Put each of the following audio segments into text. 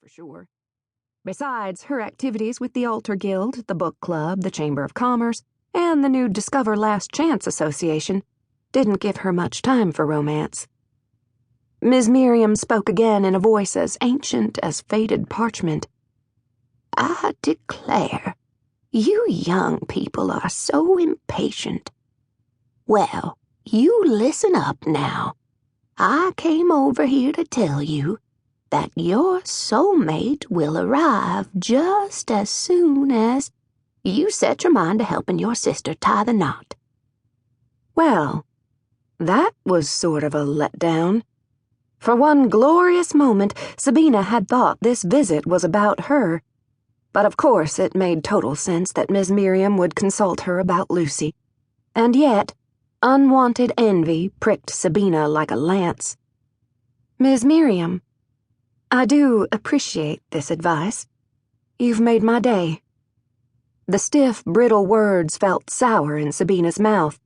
for sure. Besides, her activities with the Altar Guild, the book club, the Chamber of Commerce, and the new Discover Last Chance Association didn't give her much time for romance. Ms. Miriam spoke again in a voice as ancient as faded parchment. I declare, you young people are so impatient. Well, you listen up now. I came over here to tell you that your soulmate will arrive just as soon as you set your mind to helping your sister tie the knot. Well, that was sort of a letdown. For one glorious moment, Sabina had thought this visit was about her. But of course it made total sense that Ms. Miriam would consult her about Lucy. And yet, unwanted envy pricked Sabina like a lance. Ms. Miriam, I do appreciate this advice. You've made my day. The stiff, brittle words felt sour in Sabina's mouth.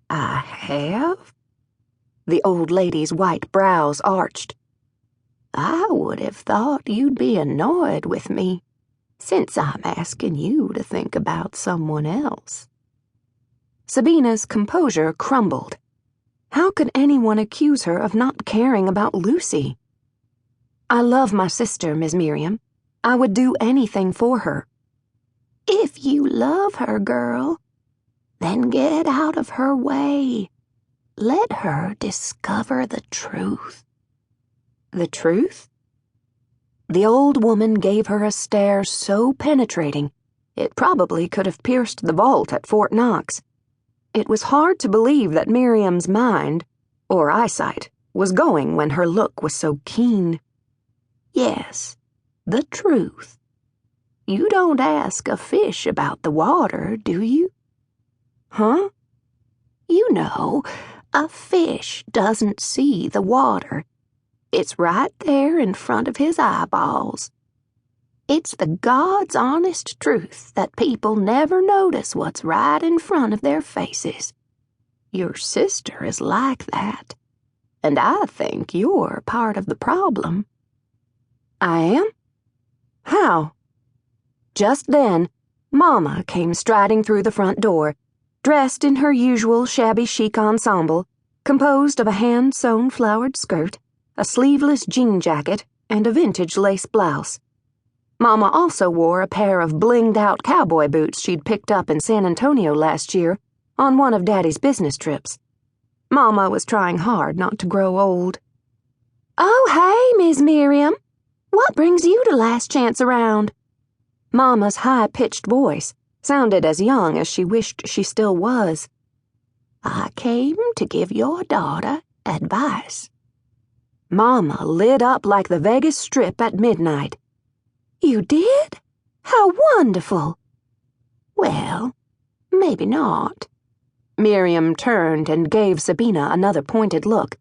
I have? The old lady's white brows arched. I would have thought you'd be annoyed with me, since I'm asking you to think about someone else. Sabina's composure crumbled. How could anyone accuse her of not caring about Lucy? I love my sister, Ms. Miriam. I would do anything for her. If you love her, girl, then get out of her way. Let her discover the truth. The truth? The old woman gave her a stare so penetrating, it probably could have pierced the vault at Fort Knox. It was hard to believe that Miriam's mind, or eyesight, was going when her look was so keen. Yes, the truth. You don't ask a fish about the water, do you? Huh? You know, a fish doesn't see the water. It's right there in front of his eyeballs. It's the God's honest truth that people never notice what's right in front of their faces. Your sister is like that, and I think you're part of the problem. I am? How? Just then, Mama came striding through the front door, dressed in her usual shabby chic ensemble, composed of a hand-sewn flowered skirt, a sleeveless jean jacket, and a vintage lace blouse. Mama also wore a pair of blinged-out cowboy boots she'd picked up in San Antonio last year on one of Daddy's business trips. Mama was trying hard not to grow old. "Oh, hey, Miss Miriam. What brings you to Last Chance Around?" Mama's high-pitched voice sounded as young as she wished she still was. "I came to give your daughter advice." Mama lit up like the Vegas Strip at midnight. "You did? How wonderful!" "Well, maybe not." Miriam turned and gave Sabina another pointed look.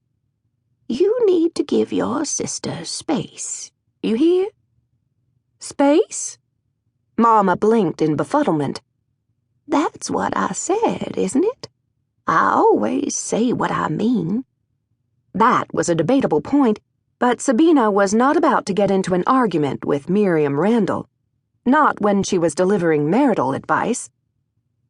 "You need to give your sister space. You hear?" "Space?" Mama blinked in befuddlement. "That's what I said, isn't it? I always say what I mean." That was a debatable point, but Sabina was not about to get into an argument with Miriam Randall. Not when she was delivering marital advice.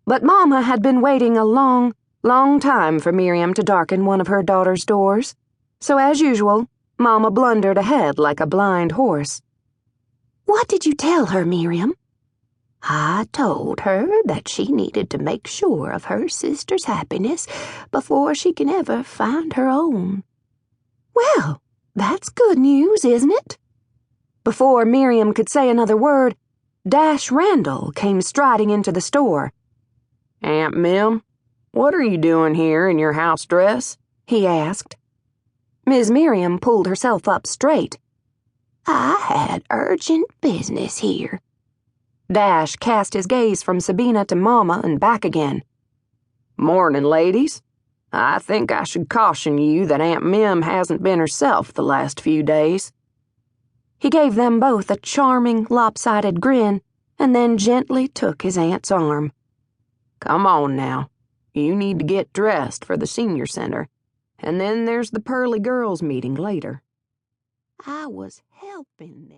But Mama had been waiting a long, long time for Miriam to darken one of her daughter's doors. So as usual, Mama blundered ahead like a blind horse. "What did you tell her, Miriam?" "I told her that she needed to make sure of her sister's happiness before she can ever find her own." "Well, that's good news, isn't it?" Before Miriam could say another word, Dash Randall came striding into the store. "Aunt Mim, what are you doing here in your house dress?" he asked. Ms. Miriam pulled herself up straight. "I had urgent business here." Dash cast his gaze from Sabina to Mama and back again. "Morning, ladies. I think I should caution you that Aunt Mim hasn't been herself the last few days." He gave them both a charming, lopsided grin and then gently took his aunt's arm. "Come on now. You need to get dressed for the senior center, and then there's the Pearly Girls meeting later." "I was helping them."